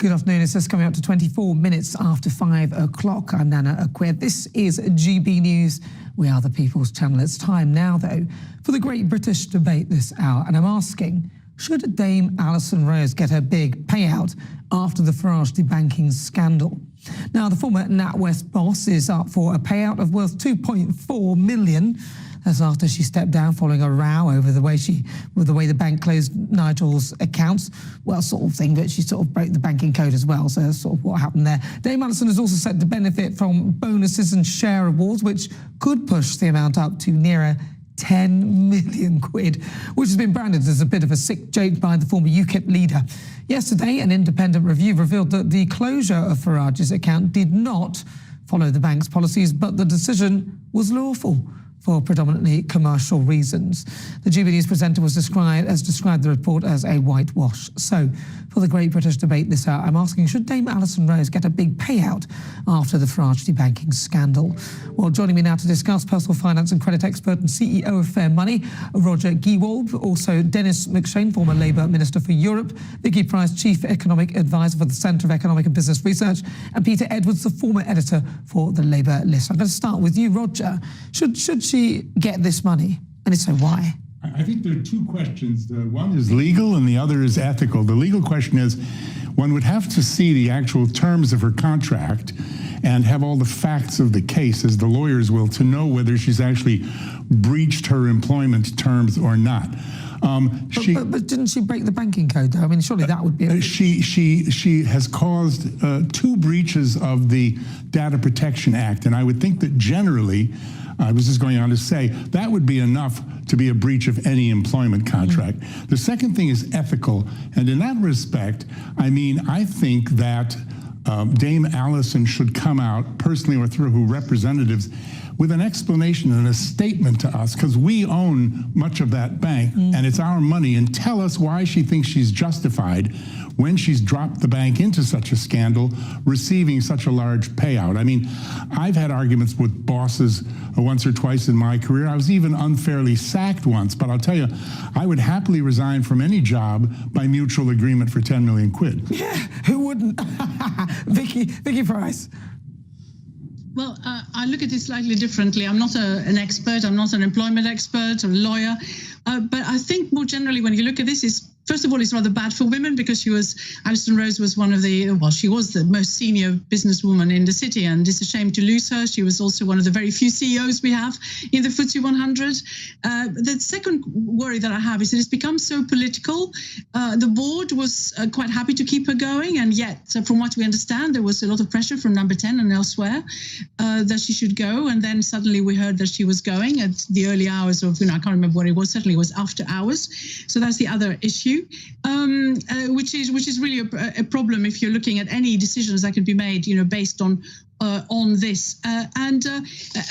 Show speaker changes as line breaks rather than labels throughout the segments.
Good afternoon. It's just coming up to 24 minutes after 5 o'clock. I'm Nana Akua. This is GB News. We are the People's Channel. It's time now, though, for the great British debate this hour. And I'm asking, should Dame Alison Rose get her big payout after the Farage debanking scandal? Now, the former NatWest boss is up for a payout of worth $2.4 million. That's after she stepped down following a row over the way the bank closed Nigel's accounts. Well, sort of thing, but she sort of broke the banking code as well, so that's sort of what happened there. Dame Alison is also set to benefit from bonuses and share awards, which could push the amount up to nearer 10 million quid, which has been branded as a bit of a sick joke by the former UKIP leader. Yesterday, an independent review revealed that the closure of Farage's account did not follow the bank's policies, but the decision was lawful for predominantly commercial reasons. The GB News presenter described the report as a whitewash. So, for the great British debate this hour, I'm asking, should Dame Alison Rose get a big payout after the Farage debanking scandal? Well, joining me now to discuss, personal finance and credit expert and CEO of Fair Money, Roger Giewolb, also Dennis McShane, former Labour Minister for Europe, Vicky Price, Chief Economic Advisor for the Centre of Economic and Business Research, and Peter Edwards, the former editor for the Labour List. I'm going to start with you, Roger. Should she get this money? And if so, why?
I think there are two questions. One is legal and the other is ethical. The legal question is, one would have to see the actual terms of her contract and have all the facts of the case, as the lawyers will, to know whether she's actually breached her employment terms or not.
But didn't she break the banking code, though? I mean, surely that would be...
She has caused two breaches of the Data Protection Act, and I would think that generally, I was just going on to say, that would be enough to be a breach of any employment contract. The second thing is ethical, and in that respect, I mean, I think that Dame Alison should come out, personally or through her representatives, with an explanation and a statement to us, because we own much of that bank and it's our money, and tell us why she thinks she's justified when she's dropped the bank into such a scandal, receiving such a large payout. I mean, I've had arguments with bosses once or twice in my career. I was even unfairly sacked once, but I'll tell you, I would happily resign from any job by mutual agreement for 10 million quid.
Yeah, who wouldn't? Vicky Price.
Well, I look at it slightly differently. I'm not an expert. I'm not an employment expert or lawyer. But I think more generally, when you look at this, first of all, it's rather bad for women, because Alison Rose was she was the most senior businesswoman in the city, and it's a shame to lose her. She was also one of the very few CEOs we have in the FTSE 100. The second worry that I have is that it's become so political. The board was quite happy to keep her going, and yet, from what we understand, there was a lot of pressure from Number 10 and elsewhere that she should go. And then suddenly we heard that she was going at the early hours of, I can't remember what it was. Certainly it was after hours. So that's the other issue. Which is really a problem if you're looking at any decisions that could be made, based on this. And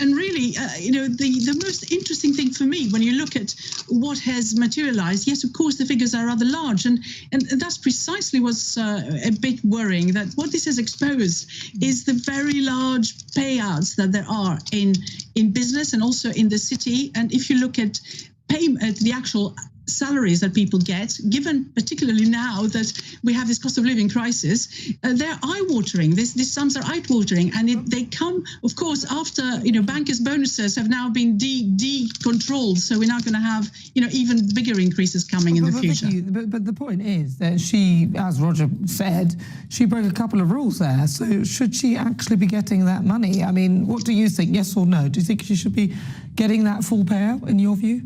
really, the most interesting thing for me when you look at what has materialized, yes, of course, the figures are rather large, and that's precisely what's a bit worrying. That what this has exposed is the very large payouts that there are in business and also in the city. And if you look at the actual salaries that people get, given particularly now that we have this cost of living crisis, they're eye-watering. These sums are eye-watering, and they come, of course, after bankers' bonuses have now been de-controlled. So we're now going to have even bigger increases coming in the future.
But the point is that she, as Roger said, she broke a couple of rules there. So should she actually be getting that money? I mean, what do you think? Yes or no? Do you think she should be getting that full payout in your view?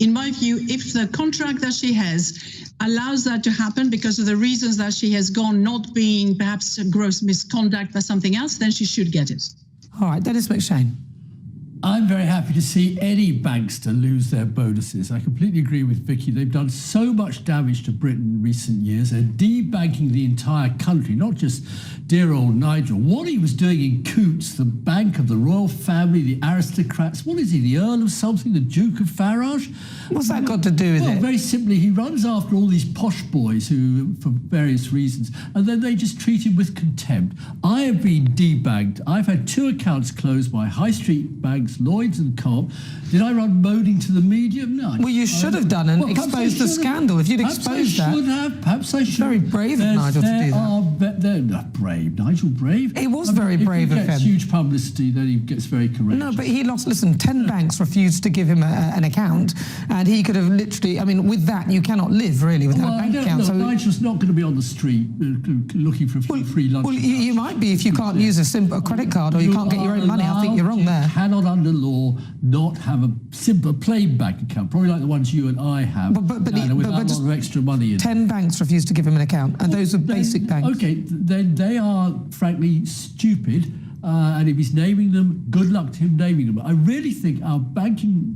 In my view, if the contract that she has allows that to happen because of the reasons that she has gone, not being perhaps a gross misconduct but something else, then she should get it.
All right, Dennis McShane.
I'm very happy to see any bankster lose their bonuses. I completely agree with Vicky. They've done so much damage to Britain in recent years. They're debanking the entire country, not just dear old Nigel. What he was doing in Coots, the bank of the royal family, the aristocrats, what is he, the Earl of something, the Duke of Farage?
What's that got to do with it?
Well, very simply, he runs after all these posh boys who, for various reasons, and then they just treat him with contempt. I have been debanked. I've had 2 accounts closed by high street banks banks, Lloyds and Co-op. Did I run moaning to the media? No.
Well, you should have done and exposed the scandal. If you'd exposed that.
Perhaps I should.
Very brave of Nigel to do that.
They're not brave. Nigel brave?
It was very brave of him.
If he gets huge publicity, then he gets very courageous.
No, but he lost. Listen, 10 banks refused to give him an account, and he could have literally. I mean, with that, you cannot live really without a bank account. So
Nigel's not going to be on the street looking for free lunch.
Well, you might be if you can't use a credit card or you can't get your own money. I think you're wrong there.
You cannot, under law, not have a simple plain bank account, probably like the ones you and I have, without a lot of extra money in.
10 banks refused to give him an account, and those are basic banks.
Okay, then they are frankly stupid, and if he's naming them, good luck to him naming them. I really think our banking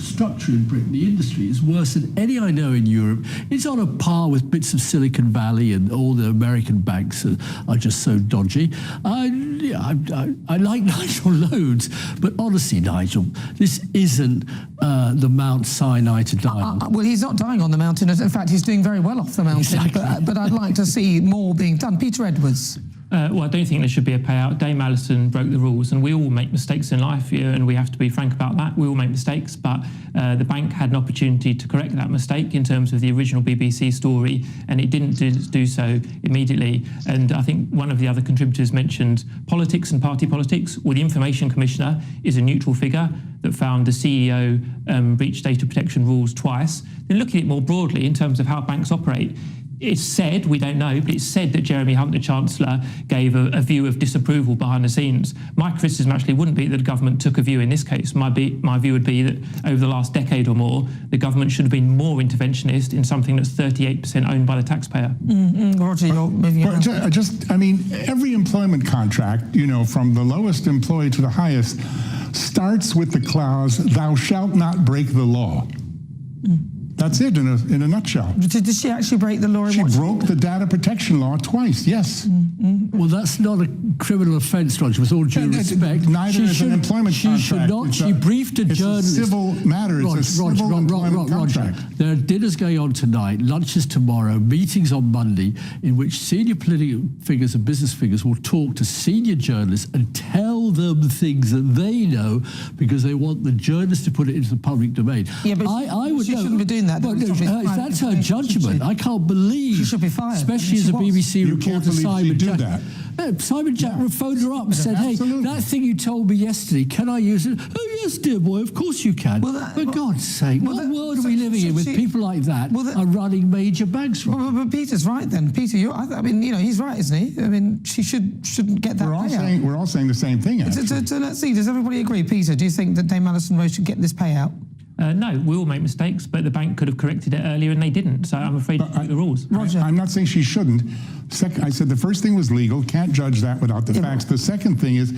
structure in Britain, the industry, is worse than any I know in Europe. It's on a par with bits of Silicon Valley, and all the American banks are just so dodgy. I like Nigel loads, but honestly, Nigel, this isn't the Mount Sinai to die on.
Well, he's not dying on the mountain. In fact, he's doing very well off the mountain.
Exactly.
But I'd like to see more being done. Peter Edwards.
Well, I don't think there should be a payout. Dame Alison broke the rules, and we all make mistakes in life, and we have to be frank about that. We all make mistakes, but the bank had an opportunity to correct that mistake in terms of the original BBC story, and it didn't do so immediately. And I think one of the other contributors mentioned politics and party politics. Well, the Information Commissioner is a neutral figure that found the CEO breached data protection rules twice. Then looking at it more broadly in terms of how banks operate, it's said, we don't know, but it's said that Jeremy Hunt, the Chancellor, gave a view of disapproval behind the scenes. My criticism actually wouldn't be that the government took a view in this case. My view would be that over the last decade or more, the government should have been more interventionist in something that's 38% owned by the taxpayer.
Roger, you're moving on.
I mean, every employment contract, from the lowest employee to the highest, starts with the clause, "Thou shalt not break the law." That's it in a nutshell.
Did she actually break the law?
She broke the data protection law twice, yes.
Well, that's not a criminal offence, Roger, with all due respect.
Neither is an employment contract.
She should not. She briefed a journalist.
It's a civil matter. It's a civil employment contract.
There are dinners going on tonight, lunches tomorrow, meetings on Monday, in which senior political figures and business figures will talk to senior journalists and tell them things that they know because they want the journalists to put it into the public domain.
Yeah, but
I would
she
know.
shouldn't be doing that.
But that's her judgment. I can't believe
she should be fired.
Especially as a BBC reporter, Simon Jack. Simon Jack phoned her up and said, "Hey, that thing you told me yesterday, can I use it?" "Oh yes, dear boy, of course you can." For God's sake, what world are we living in with people like that are running major banks?
But Peter's right then. Peter, he's right, isn't he? I mean, she shouldn't get that.
We're all saying the same thing.
So let's see. Does everybody agree? Peter, do you think that Dame Alison Rose should get this payout?
No, we all make mistakes, but the bank could have corrected it earlier and they didn't. So I'm afraid to break the rules.
Roger.
I'm not saying she shouldn't. I said the first thing was legal. Can't judge that without the facts. The second thing is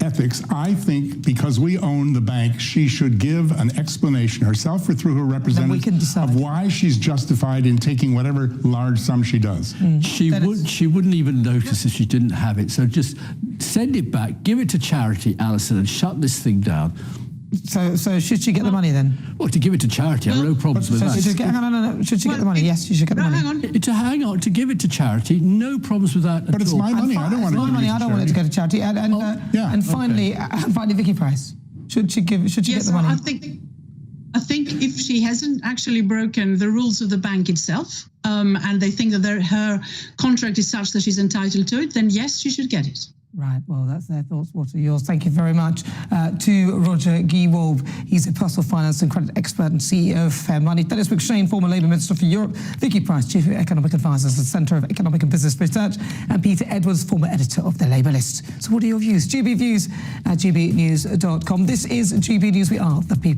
ethics. I think because we own the bank, she should give an explanation herself or through her representative of why she's justified in taking whatever large sum she does.
She wouldn't even notice if she didn't have it. So just send it back, give it to charity, Alison, and shut this thing down.
So should she get the money then?
Well, to give it to charity, I have no problems with that.
Should she get the money? Yes, she should get the money.
To give it to charity, no problems with that.
But it's my money. I don't want it to go to charity.
I don't want it to go to charity. And finally, Vicky Price, should she get the money?
I think if she hasn't actually broken the rules of the bank itself, and they think that her contract is such that she's entitled to it, then yes, she should get it.
Right, well, that's their thoughts. What are yours? Thank you very much to Roger Guy-Wolf. He's a personal finance and credit expert and CEO of Fair Money. Dennis McShane, former Labour Minister for Europe. Vicky Price, Chief Economic Advisor at the Centre of Economic and Business Research. And Peter Edwards, former editor of the Labour List. So what are your views? GB Views at gbnews.com. This is GB News. We are the people.